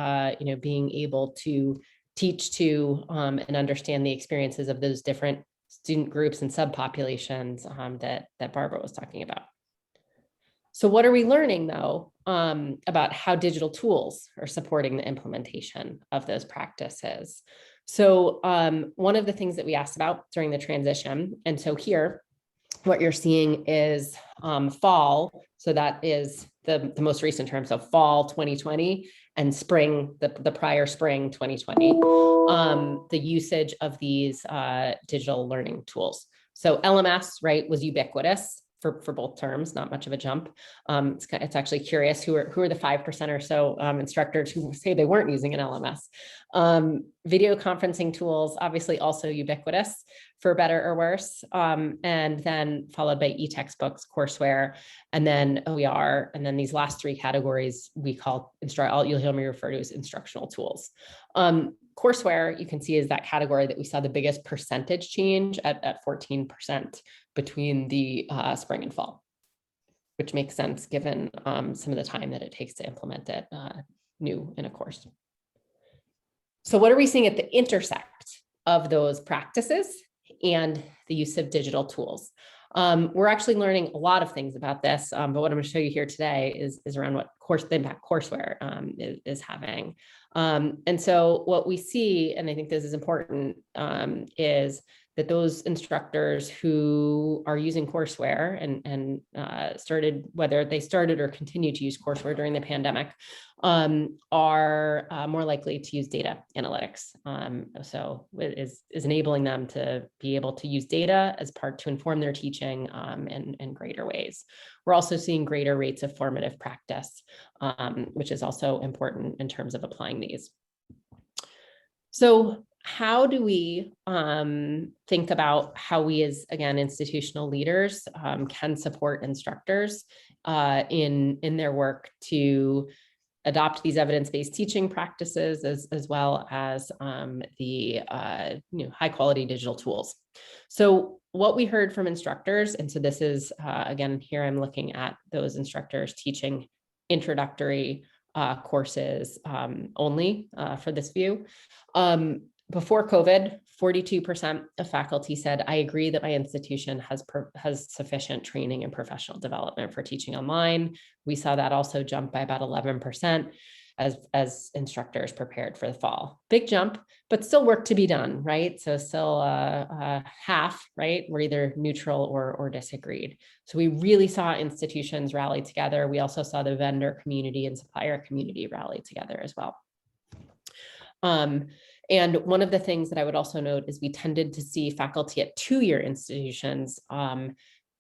being able to teach to and understand the experiences of those different student groups and subpopulations that Barbara was talking about. So what are we learning though about how digital tools are supporting the implementation of those practices? So one of the things that we asked about during the transition, and so here, what you're seeing is fall. So that is the most recent term. So fall 2020 and spring, the prior spring 2020, the usage of these digital learning tools. So LMS, right, was ubiquitous for both terms, not much of a jump. It's actually curious who are the 5% or so instructors who say they weren't using an LMS. Video conferencing tools, obviously also ubiquitous for better or worse, and then followed by e-textbooks, courseware, and then OER, and then these last three categories we call you'll hear me refer to as instructional tools. Courseware, you can see, is that category that we saw the biggest percentage change at 14% between the spring and fall, which makes sense given some of the time that it takes to implement it new in a course. So what are we seeing at the intersect of those practices and the use of digital tools? We're actually learning a lot of things about this, but what I'm going to show you here today is around what the impact courseware is having. And so what we see, and I think this is important, is that those instructors who are using courseware and started, whether they started or continue to use courseware during the pandemic, are more likely to use data analytics. So it is enabling them to be able to use data as part to inform their teaching in greater ways. We're also seeing greater rates of formative practice, which is also important in terms of applying these. So how do we think about how we as, again, institutional leaders can support instructors in their work to adopt these evidence-based teaching practices as well as the high quality digital tools? So what we heard from instructors, and so this is, again, here I'm looking at those instructors teaching introductory courses only for this view. Before COVID, 42% of faculty said, I agree that my institution has sufficient training and professional development for teaching online. We saw that also jump by about 11% as instructors prepared for the fall. Big jump, but still work to be done, right? So still half, right? We're either neutral or disagreed. So we really saw institutions rally together. We also saw the vendor community and supplier community rally together as well. And one of the things that I would also note is we tended to see faculty at two-year institutions,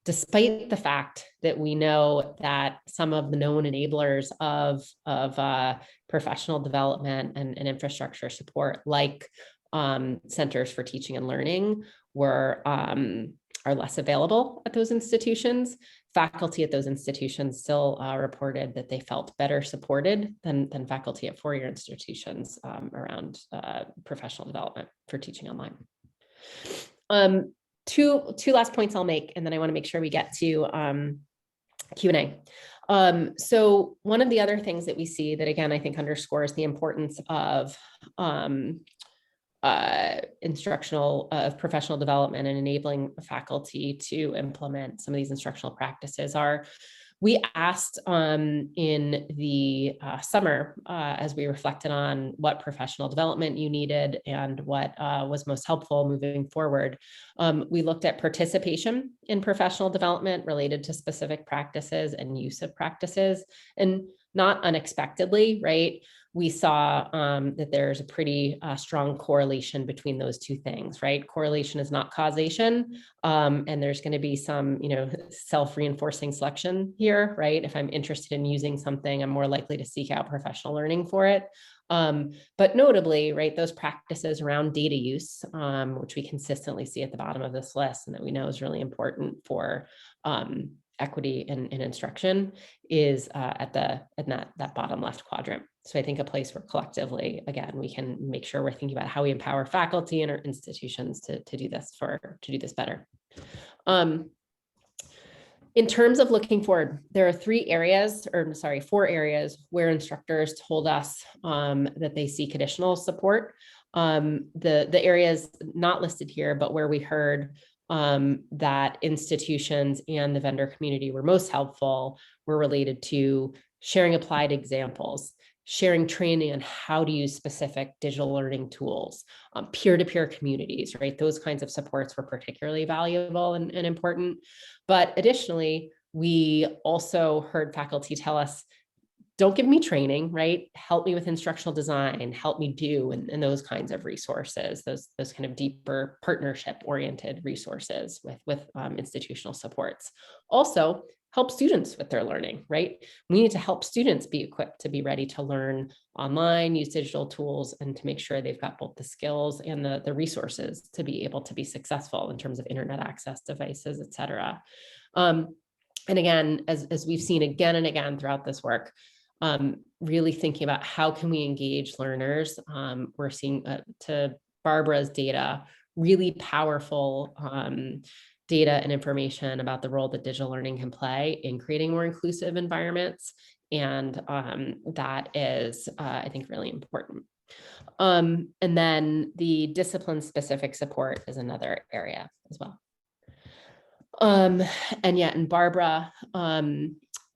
despite the fact that we know that some of the known enablers of professional development and infrastructure support, like centers for teaching and learning, are less available at those institutions. Faculty at those institutions still reported that they felt better supported than faculty at four-year institutions around professional development for teaching online. Two last points I'll make, and then I want to make sure we get to Q&A. So one of the other things that we see that, again, I think underscores the importance of professional development and enabling faculty to implement some of these instructional practices we asked in the summer, as we reflected on what professional development you needed and what was most helpful moving forward. We looked at participation in professional development related to specific practices and use of practices, and not unexpectedly, right? We saw that there's a pretty strong correlation between those two things, right? Correlation is not causation, and there's going to be some, self-reinforcing selection here, right? If I'm interested in using something, I'm more likely to seek out professional learning for it. But notably, right, those practices around data use, which we consistently see at the bottom of this list, and that we know is really important for equity in instruction, is in that bottom left quadrant. So I think a place where collectively, again, we can make sure we're thinking about how we empower faculty and our institutions to do this better. In terms of looking forward, there are 4 areas where instructors told us that they seek additional support. The areas not listed here, but where we heard that institutions and the vendor community were most helpful were related to sharing applied examples, sharing training on how to use specific digital learning tools, peer-to-peer communities, right? Those kinds of supports were particularly valuable and important. But additionally, we also heard faculty tell us, don't give me training, right? Help me with instructional design, help me do, and those kinds of resources, those kind of deeper partnership-oriented resources with institutional supports. Also, help students with their learning, right? We need to help students be equipped to be ready to learn online, use digital tools, and to make sure they've got both the skills and the resources to be able to be successful in terms of internet access devices, et cetera. And again, as we've seen again and again throughout this work, really thinking about how can we engage learners. We're seeing, to Barbara's data, really powerful data and information about the role that digital learning can play in creating more inclusive environments. And that is, I think, really important. And then the discipline-specific support is another area as well. And Barbara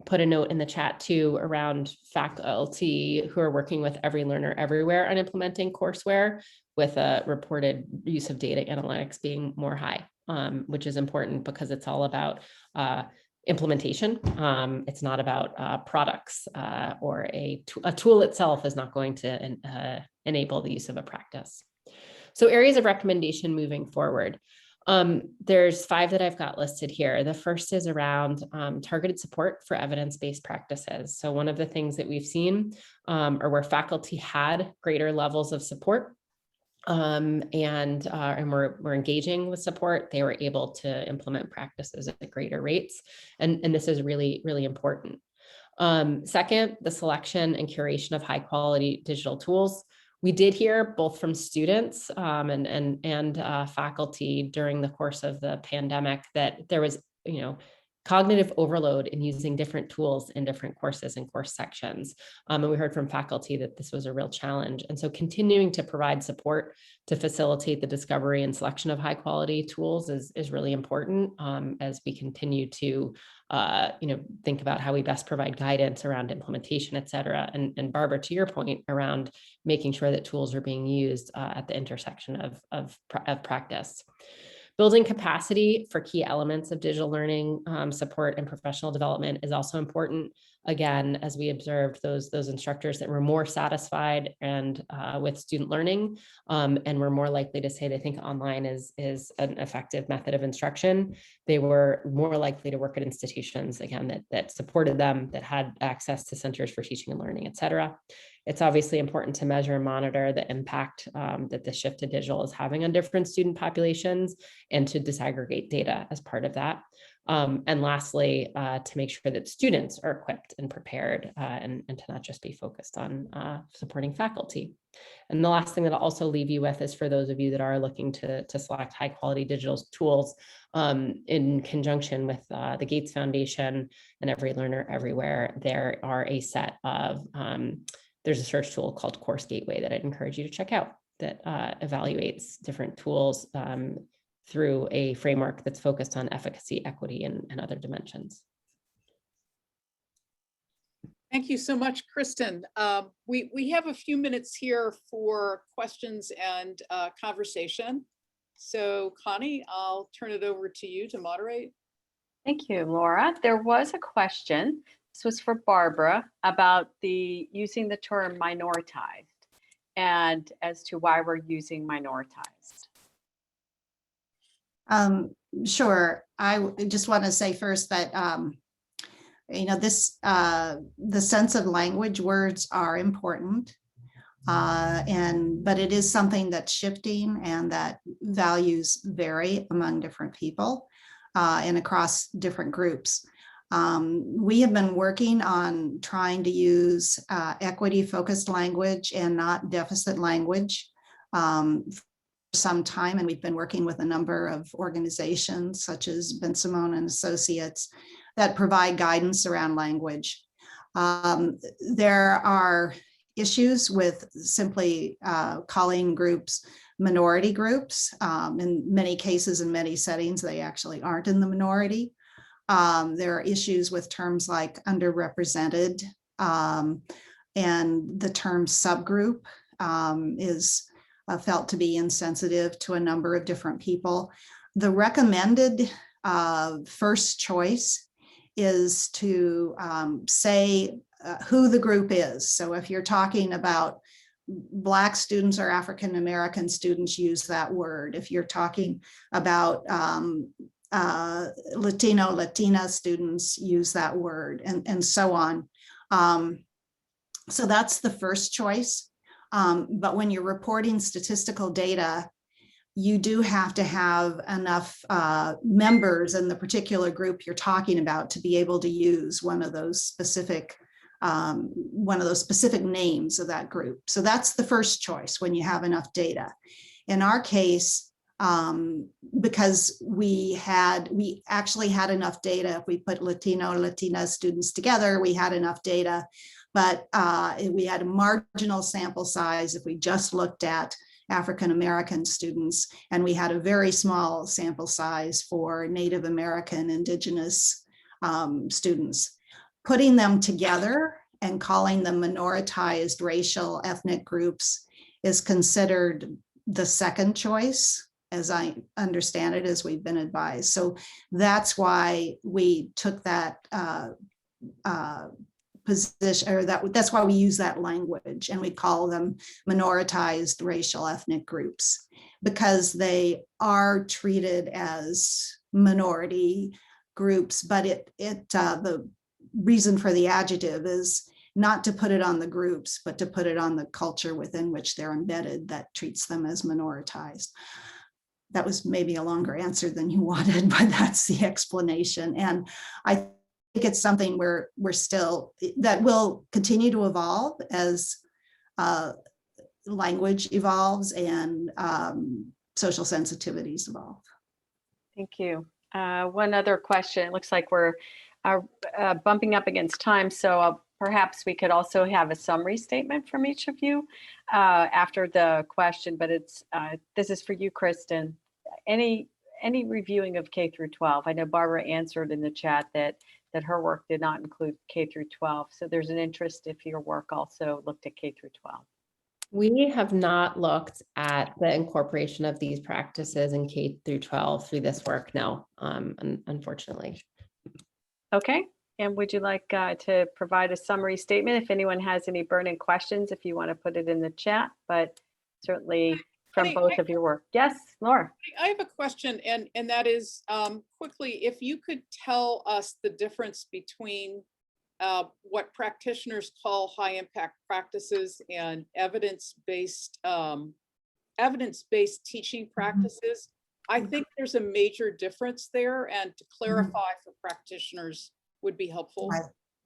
put a note in the chat too around faculty who are working with Every Learner Everywhere on implementing courseware, with a reported use of data analytics being more high, which is important because it's all about implementation. It's not about products, or a tool itself is not going to enable the use of a practice. So areas of recommendation moving forward. There's 5 that I've got listed here. The first is around targeted support for evidence-based practices. So one of the things that we've seen are where faculty had greater levels of support and we're engaging with support, they were able to implement practices at greater rates. And this is really, really important. Second, the selection and curation of high quality digital tools. We did hear both from students and faculty during the course of the pandemic that there was, cognitive overload in using different tools in different courses and course sections. And we heard from faculty that this was a real challenge. And so continuing to provide support to facilitate the discovery and selection of high quality tools is really important as we continue to think about how we best provide guidance around implementation, et cetera. And Barbara, to your point around making sure that tools are being used at the intersection of practice. Building capacity for key elements of digital learning support and professional development is also important. Again, as we observed, those instructors that were more satisfied and with student learning and were more likely to say they think online is an effective method of instruction, they were more likely to work at institutions, again, that supported them, that had access to centers for teaching and learning, et cetera. It's obviously important to measure and monitor the impact that the shift to digital is having on different student populations and to disaggregate data as part of that. And lastly, to make sure that students are equipped and prepared and to not just be focused on supporting faculty. And the last thing that I'll also leave you with is for those of you that are looking to select high quality digital tools in conjunction with the Gates Foundation and Every Learner Everywhere, there are a set of there's a search tool called Course Gateway that I'd encourage you to check out that evaluates different tools through a framework that's focused on efficacy, equity, and other dimensions. Thank you so much, Kristen. We have a few minutes here for questions and conversation. So Connie, I'll turn it over to you to moderate. Thank you, Laura. There was a question. This was for Barbara about using the term minoritized and as to why we're using minoritized. Sure. I just want to say first that, the sense of language words are important, but it is something that's shifting and that values vary among different people and across different groups. We have been working on trying to use equity-focused language and not deficit language for some time, and we've been working with a number of organizations such as Ben Simone and Associates that provide guidance around language. There are issues with simply calling groups minority groups. In many cases, in many settings, they actually aren't in the minority. There are issues with terms like underrepresented, and the term subgroup is felt to be insensitive to a number of different people. The recommended first choice is to say who the group is. So if you're talking about Black students or African American students, use that word. If you're talking about Latino, Latina students, use that word, and so on. So that's the first choice. But when you're reporting statistical data, you do have to have enough members in the particular group you're talking about to be able to use one of those specific names of that group. So that's the first choice when you have enough data. In our case, because we actually had enough data, if we put Latino and Latina students together, we had enough data, but we had a marginal sample size if we just looked at African American students, and we had a very small sample size for Native American, Indigenous students. Putting them together and calling them minoritized racial ethnic groups is considered the second choice, as I understand it, as we've been advised. So that's why we took that position, or that's why we use that language, and we call them minoritized racial ethnic groups, because they are treated as minority groups. But the reason for the adjective is not to put it on the groups, but to put it on the culture within which they're embedded that treats them as minoritized. That was maybe a longer answer than you wanted, but that's the explanation. And I think it's something that will continue to evolve as language evolves and social sensitivities evolve. Thank you. One other question. It looks like we're bumping up against time, so perhaps we could also have a summary statement from each of you after the question, but this is for you, Kristen. Any reviewing of K through 12? I know Barbara answered in the chat that her work did not include K through 12. So there's an interest if your work also looked at K through 12. We have not looked at the incorporation of these practices in K through 12 through this work, no, unfortunately. Okay, and would you like to provide a summary statement? If anyone has any burning questions, if you want to put it in the chat, but certainly from both of your work. Yes, Laura. I have a question, and that is quickly, if you could tell us the difference between what practitioners call high impact practices and evidence-based teaching practices. I think there's a major difference there, and to clarify for practitioners would be helpful.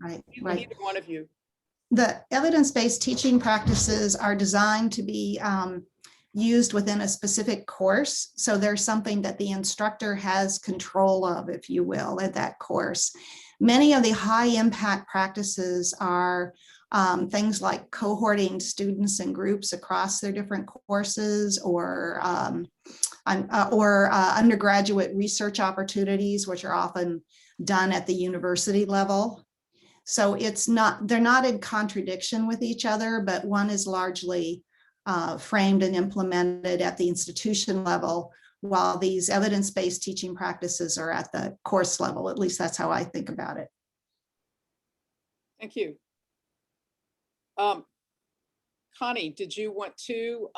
Right. Either one of you. The evidence-based teaching practices are designed to be used within a specific course. So there's something that the instructor has control of, if you will, at that course. Many of the high impact practices are things like cohorting students and groups across their different courses, or undergraduate research opportunities, which are often done at the university level. So they're not in contradiction with each other, but one is largely framed and implemented at the institution level, while these evidence-based teaching practices are at the course level. At least that's how I think about it. Thank you. Connie, did you want to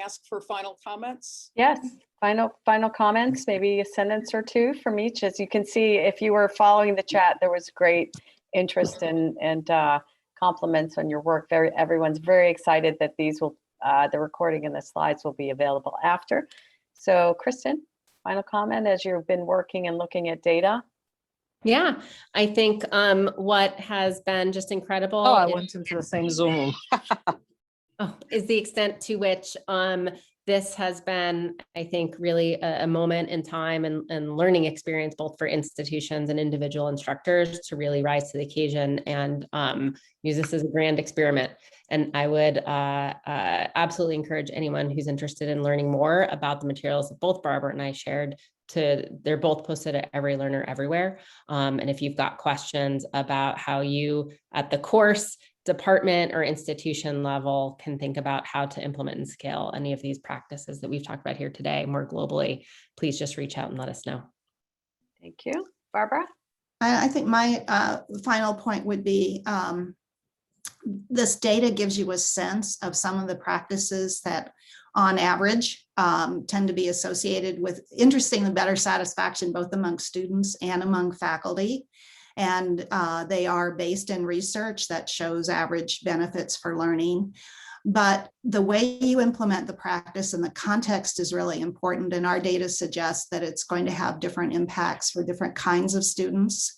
ask for final comments? Yes, final comments, maybe a sentence or two from each. As you can see, if you were following the chat, there was great interest and compliments on your work. Everyone's very excited that these will, the recording and the slides will be available after. So Kristen, final comment as you've been working and looking at data. Yeah, I think what has been just incredible. Oh, I went into the same Zoom. Is the extent to which this has been, I think, really a moment in time and learning experience, both for institutions and individual instructors, to really rise to the occasion and use this as a grand experiment. And I would absolutely encourage anyone who's interested in learning more about the materials that both Barbara and I shared they're both posted at Every Learner Everywhere. And if you've got questions about how you at the course, department, or institution level can think about how to implement and scale any of these practices that we've talked about here today more globally, please just reach out and let us know. Thank you. Barbara? I think my final point would be this data gives you a sense of some of the practices that on average tend to be associated with interesting and better satisfaction, both among students and among faculty. And they are based in research that shows average benefits for learning. But the way you implement the practice and the context is really important. And our data suggests that it's going to have different impacts for different kinds of students.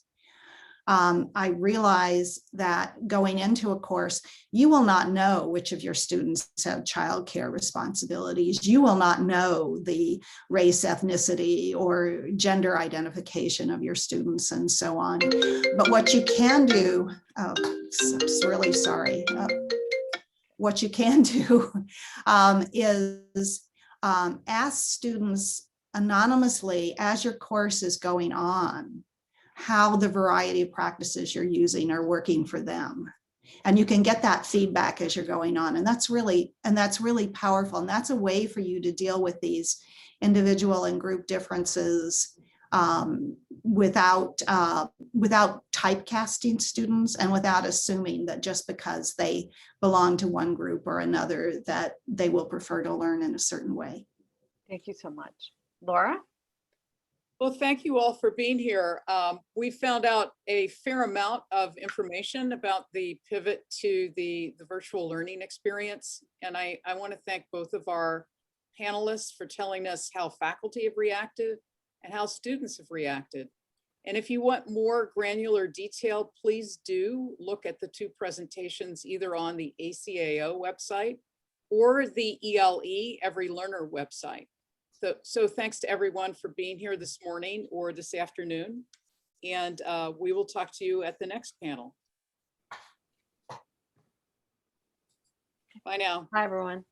I realize that going into a course, you will not know which of your students have childcare responsibilities. You will not know the race, ethnicity, or gender identification of your students and so on. But what you can do, I'm really sorry. What you can do is ask students anonymously as your course is going on, how the variety of practices you're using are working for them. And you can get that feedback as you're going on. And that's really powerful. And that's a way for you to deal with these individual and group differences without typecasting students and without assuming that just because they belong to one group or another, that they will prefer to learn in a certain way. Thank you so much. Laura? Well, thank you all for being here. We found out a fair amount of information about the pivot to the virtual learning experience. And I want to thank both of our panelists for telling us how faculty have reacted and how students have reacted. And if you want more granular detail, please do look at the two presentations either on the ACAO website or the ELE Every Learner website. So thanks to everyone for being here this morning or this afternoon. And we will talk to you at the next panel. Bye now. Hi, everyone.